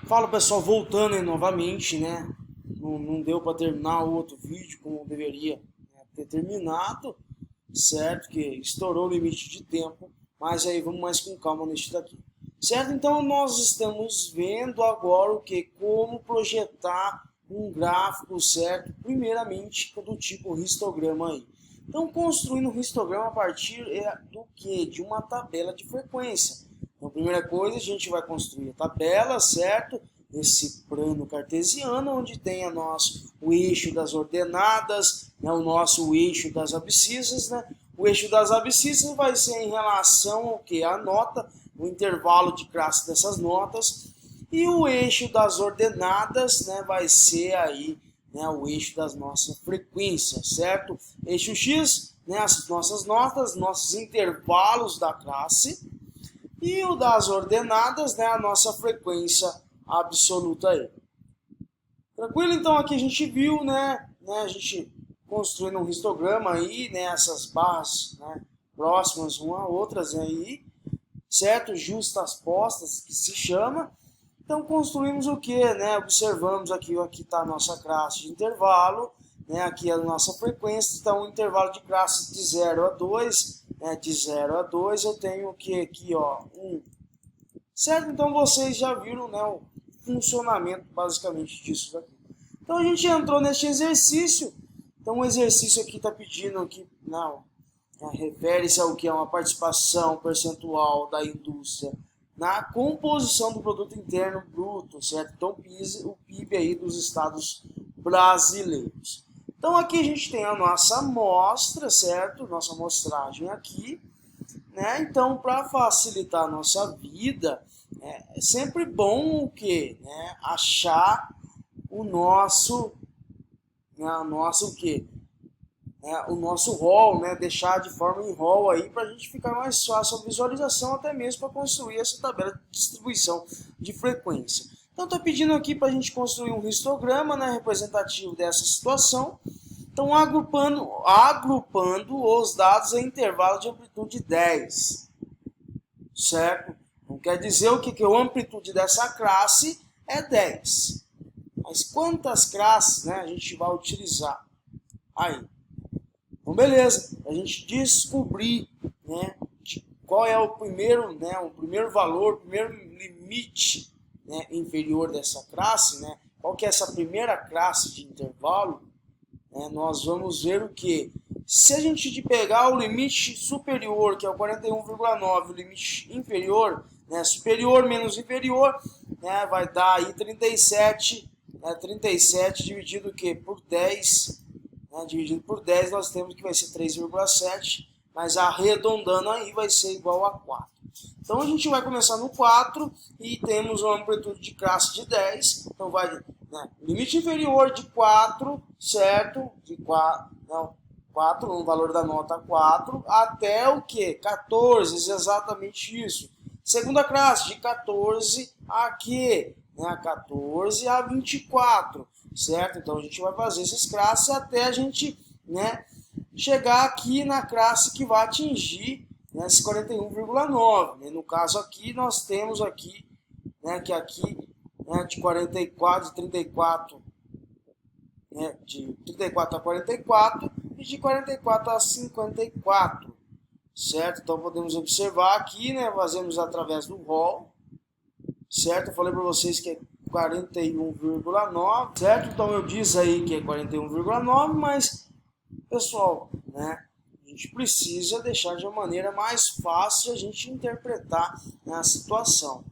Fala pessoal, voltando aí novamente, né? Não deu para terminar o outro vídeo como deveria, né, ter terminado, certo? Que estourou o limite de tempo, mas aí vamos mais com calma neste daqui, certo? Então nós estamos vendo agora o que? Como projetar um gráfico, certo? Primeiramente do tipo histograma aí. Então construindo um histograma a partir do que? De uma tabela de frequência. Então, a primeira coisa, a gente vai construir a tabela, certo? Esse plano cartesiano, onde tem o eixo das ordenadas, né? O nosso eixo das abscissas, né? O eixo das abscissas vai ser em relação ao que? A nota, o intervalo de classe dessas notas, e o eixo das ordenadas, né? Vai ser aí, né? O eixo das nossas frequências, certo? Eixo X, né? As nossas notas, nossos intervalos da classe, e o das ordenadas, né, a nossa frequência absoluta aí. Tranquilo? Então aqui a gente viu, a gente construindo um histograma aí, né, essas barras, né, próximas uma a outras aí, certo? Justas postas, que se chama. Então construímos o que, né? Observamos aqui está a nossa classe de intervalo, né? Aqui a nossa frequência, então o intervalo de classe de 0 a 2, né? De 0 a 2 eu tenho o que aqui, ó, 1. Certo? Então vocês já viram, né, o funcionamento basicamente disso daqui. Então a gente entrou neste exercício. Então o exercício aqui está pedindo aqui, não, refere-se ao que é uma participação percentual da indústria na composição do produto interno bruto, certo? Então o PIB aí dos estados brasileiros. Então aqui a gente tem a nossa amostra, certo? Nossa amostragem aqui, né? Então para facilitar a nossa vida, é sempre bom o que, né? Achar o nosso, o que? O nosso rol, né, deixar de forma em rol aí para a gente ficar mais fácil a visualização, até mesmo para construir essa tabela de distribuição de frequência. Então estou pedindo aqui para a gente construir um histograma, né, representativo dessa situação. Então agrupando os dados em intervalo de amplitude 10, certo? Então quer dizer o que? Que a amplitude dessa classe é 10. Mas quantas classes, né, a gente vai utilizar aí? Então, beleza, a gente descobrir, né, qual é o primeiro valor, o primeiro limite, né, inferior dessa classe, né, qual que é essa primeira classe de intervalo, né, nós vamos ver o que? Se a gente pegar o limite superior, que é o 41,9, o limite inferior, né, superior menos inferior, né, vai dar aí 37, né, 37 dividido o quê? Por 10, dividido por 10, nós temos que vai ser 3,7, mas arredondando aí vai ser igual a 4. Então a gente vai começar no 4 e temos uma amplitude de classe de 10. Então vai, né, limite inferior de 4, certo? De 4, não, 4, no valor da nota 4, até o que? 14, exatamente isso. Segunda classe, de 14 a quê? Né, 14 a 24. Certo? Então a gente vai fazer essas classes até a gente, né, chegar aqui na classe que vai atingir, né, esse 41,9. Né? No caso aqui nós temos aqui, né, que aqui, né, de 44, de 34, né, de 34 a 44 e de 44 a 54. Certo? Então podemos observar aqui, né, fazemos através do rol. Certo? Eu falei para vocês que é 41,9, certo? Então eu disse aí que é 41,9, mas, pessoal, né, a gente precisa deixar de uma maneira mais fácil a gente interpretar, né, a situação.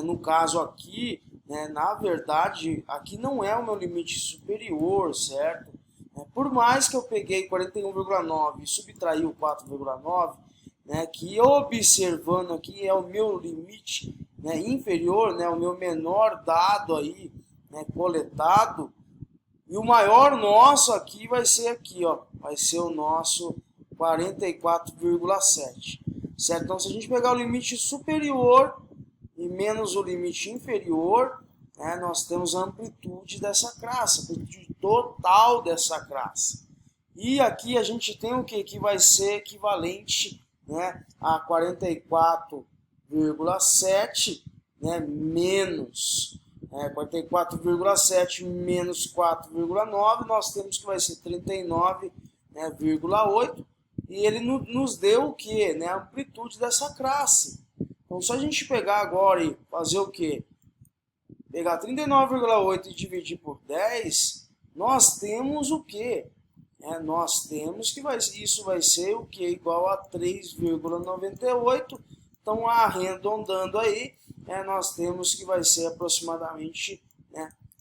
No caso aqui, né, na verdade, aqui não é o meu limite superior, certo? Por mais que eu peguei 41,9 e subtraí o 4,9, né, que observando aqui é o meu limite, né, inferior, né, o meu menor dado aí, né, coletado, e o maior nosso aqui vai ser aqui, ó, vai ser o nosso 44,7, certo? Então se a gente pegar o limite superior e menos o limite inferior, né, nós temos a amplitude dessa classe, a amplitude total dessa classe. E aqui a gente tem o que vai ser equivalente, né, a 44,7, né, menos 44,7 menos 4,9, nós temos que vai ser 39,8, e ele nos deu o que? Né? A amplitude dessa classe. Então, se a gente pegar agora e fazer o que? Pegar 39,8 e dividir por 10, nós temos o que? Nós temos que isso vai ser o que? Igual a 3,98. Então, arredondando aí, nós temos que vai ser aproximadamente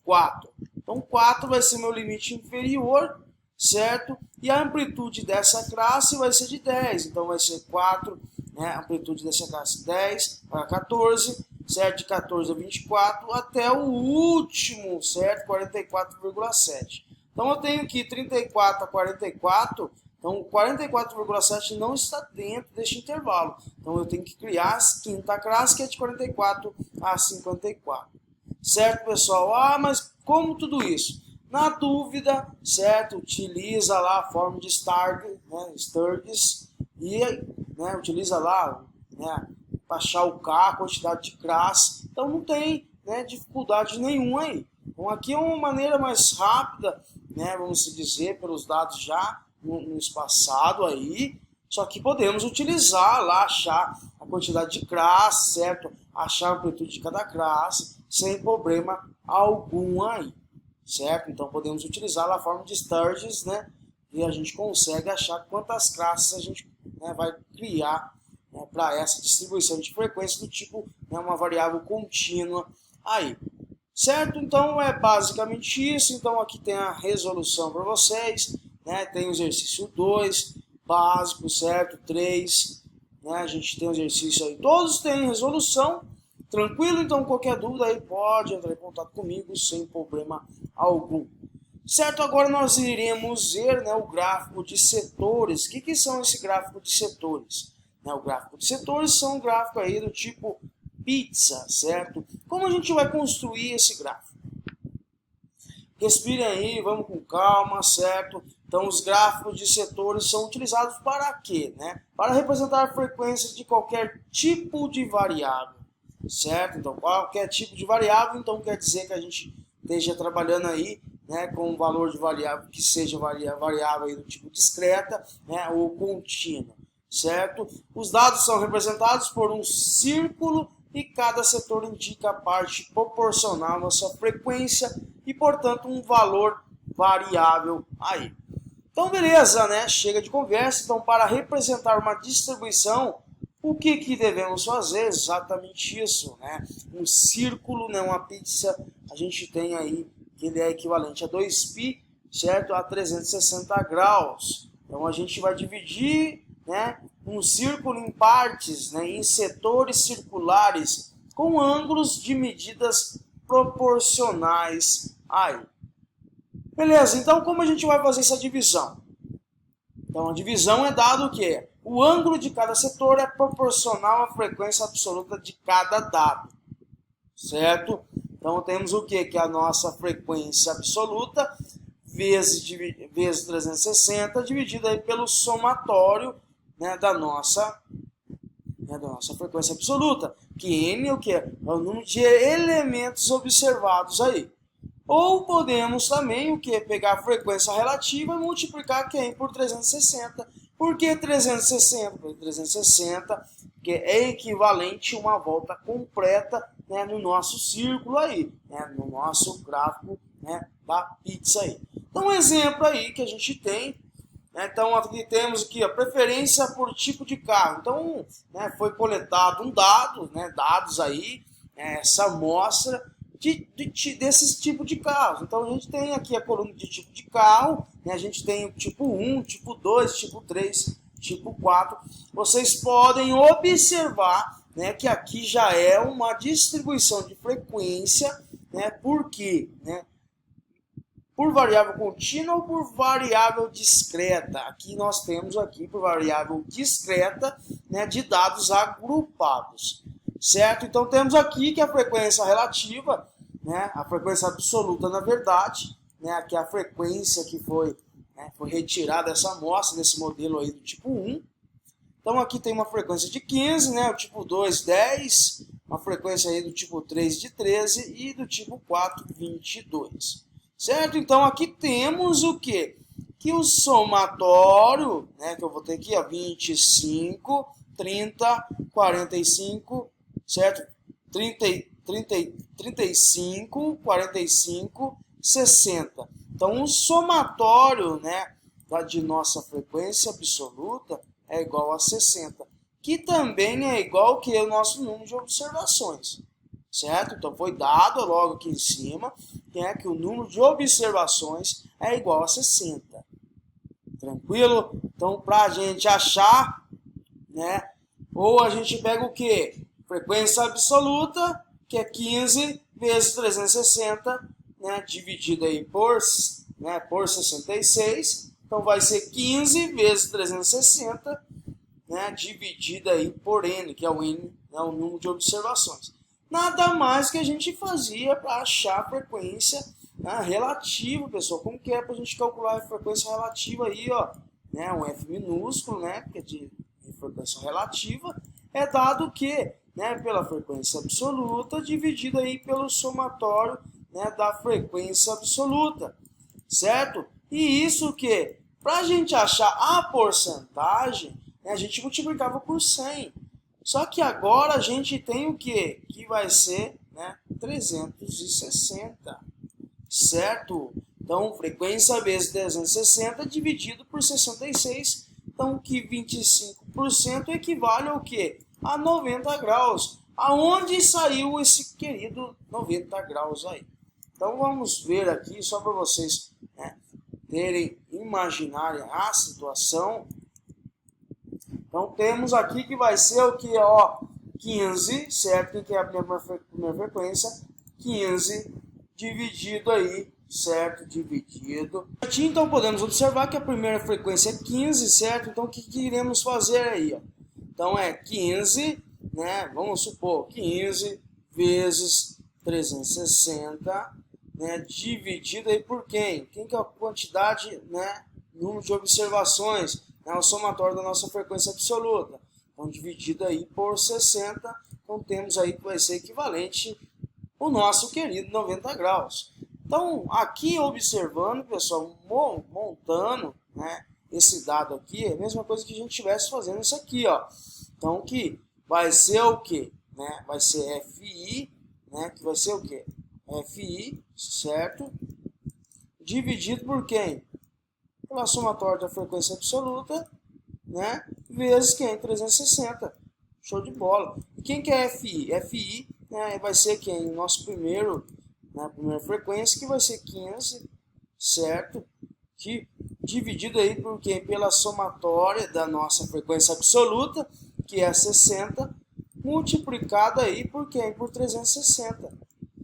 4. Então, 4 vai ser meu limite inferior, certo? E a amplitude dessa classe vai ser de 10. Então, vai ser 4, a amplitude dessa classe 10 para 14, certo? De 14 a 24, até o último, certo? 44,7. Então, eu tenho aqui 34 a 44, então 44,7 não está dentro deste intervalo. Então, eu tenho que criar a quinta classe, que é de 44 a 54. Certo, pessoal? Mas como tudo isso? Na dúvida, certo? Utiliza lá a forma de Sturges, e utiliza lá para achar o K, a quantidade de classe. Então, não tem dificuldade nenhuma aí. Então, aqui é uma maneira mais rápida, vamos dizer, pelos dados já no espaçado aí, só que podemos utilizar lá, achar a quantidade de classe, certo? Achar a amplitude de cada classe, sem problema algum aí, certo? Então, podemos utilizar lá a forma de Sturges, e a gente consegue achar quantas classes a gente vai criar para essa distribuição de frequência do tipo uma variável contínua aí. Certo? Então, é basicamente isso. Então, aqui tem a resolução para vocês, tem o exercício 2, básico, certo? 3, a gente tem o exercício aí. Todos têm resolução, tranquilo? Então, qualquer dúvida aí pode entrar em contato comigo sem problema algum. Certo? Agora nós iremos ver o gráfico de setores. O que são esse gráfico de setores? O gráfico de setores são um gráfico aí do tipo pizza, certo? Como a gente vai construir esse gráfico? Respirem aí, vamos com calma, certo? Então, os gráficos de setores são utilizados para quê? Para representar a frequência de qualquer tipo de variável, certo? Então, qualquer tipo de variável, então quer dizer que a gente esteja trabalhando aí com um valor de variável que seja variável aí do tipo discreta, ou contínua, certo? Os dados são representados por um círculo e cada setor indica a parte proporcional à sua frequência e, portanto, um valor variável aí. Então, beleza, Chega de conversa. Então, para representar uma distribuição, o que devemos fazer? Exatamente isso, Um círculo, uma pizza, a gente tem aí que ele é equivalente a 2π, certo? A 360 graus. Então, a gente vai dividir, um círculo em partes, em setores circulares com ângulos de medidas proporcionais aí. Beleza, então como a gente vai fazer essa divisão? Então a divisão é dado o quê? O ângulo de cada setor é proporcional à frequência absoluta de cada dado, certo? Então temos o quê? Que é a nossa frequência absoluta vezes 360 dividida aí pelo somatório da nossa frequência absoluta, que N é o quê? É o número de elementos observados aí. Ou podemos também o quê? Pegar a frequência relativa e multiplicar quem? Por 360. Por que 360? Porque 360 que é equivalente a uma volta completa no nosso círculo aí, no nosso gráfico da pizza aí. Então, um exemplo aí que a gente tem. Então, aqui temos aqui a preferência por tipo de carro. Então, foi coletado um dado, dados aí, essa amostra desses tipos de carros. Então, a gente tem aqui a coluna de tipo de carro, a gente tem o tipo 1, tipo 2, tipo 3, tipo 4. Vocês podem observar que aqui já é uma distribuição de frequência, por quê? Por variável contínua ou por variável discreta. Aqui nós temos aqui por variável discreta, de dados agrupados, certo? Então temos aqui que a frequência relativa, a frequência absoluta na verdade, aqui a frequência que foi retirada dessa amostra, desse modelo aí do tipo 1. Então aqui tem uma frequência de 15, o tipo 2, 10, uma frequência aí do tipo 3 de 13 e do tipo 4, 22. Certo? Então aqui temos o quê? Que o somatório, né, que eu vou ter aqui, ó, 25, 30, 45, certo? 35, 45, 60. Então o somatório, né, de nossa frequência absoluta é igual a 60, que também é igual que o nosso número de observações, certo? Então foi dado logo aqui em cima que o número de observações é igual a 60. Tranquilo? Então para a gente achar, né, ou a gente pega o quê? Frequência absoluta, que é 15 vezes 360, né, dividido aí por 66. Então vai ser 15 vezes 360, né, dividido aí por n, que é o n, né, o número de observações. Nada mais que a gente fazia para achar a frequência, né, relativa, pessoal. Como que é para a gente calcular a frequência relativa aí, ó? Né, um F minúsculo, né, que é de frequência relativa, é dado que, né, pela frequência absoluta dividida aí pelo somatório, né, da frequência absoluta, certo? E isso que, para a gente achar a porcentagem, né, a gente multiplicava por 100. Só que agora a gente tem o quê? Que vai ser, né, 360, certo? Então, frequência vezes 360 dividido por 66. Então, que 25% equivale ao quê? A 90 graus. Aonde saiu esse querido 90 graus aí? Então, vamos ver aqui, só para vocês, né, imaginarem a situação. Então, temos aqui que vai ser o que? Ó, 15, certo? Que é a primeira frequência. 15 dividido aí, certo? Dividido. Então, podemos observar que a primeira frequência é 15, certo? Então, o que iremos fazer aí, ó? Então, é 15, né? Vamos supor, 15 vezes 360, né? Dividido aí por quem? Quem que é a quantidade, né? Número de observações, né? O somatório da nossa frequência absoluta. Então, dividido aí por 60, então temos aí que vai ser equivalente o nosso querido 90 graus. Então, aqui observando, pessoal, montando, né, esse dado aqui, é a mesma coisa que a gente estivesse fazendo isso aqui, ó. Então, que vai ser o quê? Né? Vai ser FI, né, que vai ser o quê? FI, certo? Dividido por quem? Pela somatória da frequência absoluta, né, vezes quem? 360. Show de bola. E quem que é FI? FI, né, vai ser quem? Nosso primeiro, né, primeira frequência, que vai ser 15, certo? Que, dividido aí por quem? Pela somatória da nossa frequência absoluta, que é 60, multiplicado aí por quem? Por 360,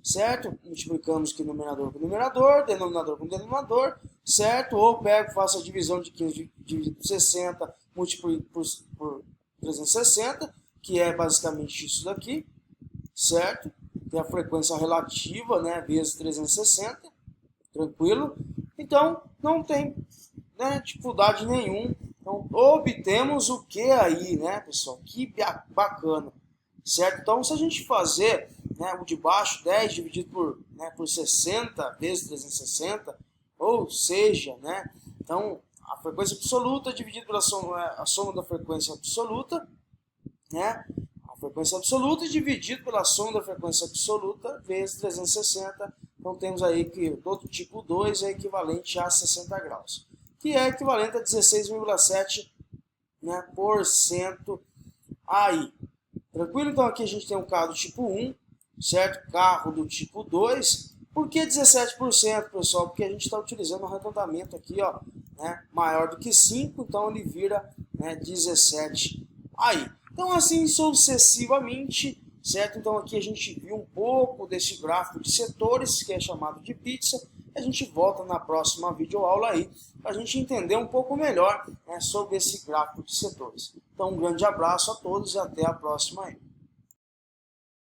certo? Multiplicamos aqui numerador com numerador, denominador com denominador, certo? Ou pego, faço a divisão de 15 dividido por 60, multiplico por 360, que é basicamente isso daqui, certo? Tem a frequência relativa, né, vezes 360, tranquilo? Então, não tem, né, dificuldade nenhuma. Então, obtemos o que aí, né, pessoal? Que bacana, certo? Então, se a gente fazer, né, o de baixo, 10 dividido por, né, por 60 vezes 360, ou seja, né, então, a frequência absoluta dividida pela a soma da frequência absoluta, né, a frequência absoluta dividido pela soma da frequência absoluta vezes 360. Então, temos aí que do tipo 2 é equivalente a 60 graus, que é equivalente a 16,7%, né, por cento aí. Tranquilo? Então, aqui a gente tem um carro do tipo 1, certo? Carro do tipo 2. Por que 17%, pessoal? Porque a gente está utilizando um arredondamento aqui, ó, né, maior do que 5, então ele vira, né, 17 aí. Então, assim sucessivamente, certo? Então, aqui a gente viu um pouco desse gráfico de setores, que é chamado de pizza. A gente volta na próxima videoaula aí, para a gente entender um pouco melhor, né, sobre esse gráfico de setores. Então, um grande abraço a todos e até a próxima aí.